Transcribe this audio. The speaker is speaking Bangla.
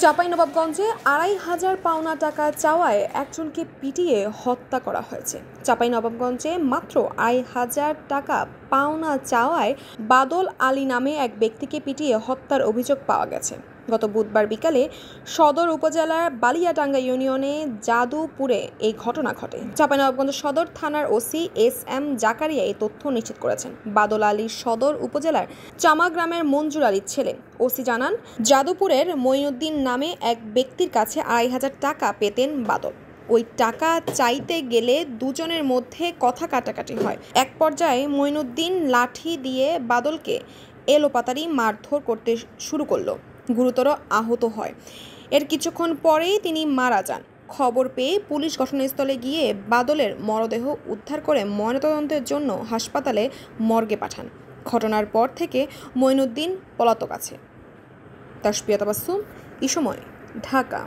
চাঁপাইনবাবগঞ্জে ২৫০০ পাওনা টাকা চাওয়ায় একজনকে পিটিয়ে হত্যা করা হয়েছে। চাঁপাইনবাবগঞ্জে মাত্র ২৫০০ টাকা পাওনা চাওয়ায় বাদল আলী নামে এক ব্যক্তিকে পিটিয়ে হত্যার অভিযোগ পাওয়া গেছে। গত বুধবার বিকালে সদর উপজেলার বালিয়াডাঙ্গা ইউনিয়নে যাদুপুরে এই ঘটনা ঘটে। চাঁপাইনবাবগঞ্জ সদর থানার ওসি এস.এম. জাকারিয়া এই তথ্য নিশ্চিত করেছেন। বাদল আলী সদর উপজেলার চামা গ্রামের মঞ্জুর আলীর ছেলে। ওসি জানান, যাদুপুরের মঈনুদ্দিন নামে এক ব্যক্তির কাছে ২৫০০ টাকা পেতেন বাদল। ওই টাকা চাইতে গেলে দুজনের মধ্যে কথা কাটাকাটি হয়। এক পর্যায়ে মঈনুদ্দিন লাঠি দিয়ে বাদলকে এলোপাতাড়ি মারধর করতে শুরু করলো। গুরুতর আহত হয়। এর কিছুক্ষণ পরেই তিনি মারা যান। খবর পেয়ে পুলিশ ঘটনাস্থলে গিয়ে বাদলের মরদেহ উদ্ধার করে ময়নাতদন্তের জন্য হাসপাতালে মর্গে পাঠান। ঘটনার পর থেকে মঈনুদ্দিন পলাতক আছে। তাসপিয়া তাবাসসুম, এই সময়, ঢাকা।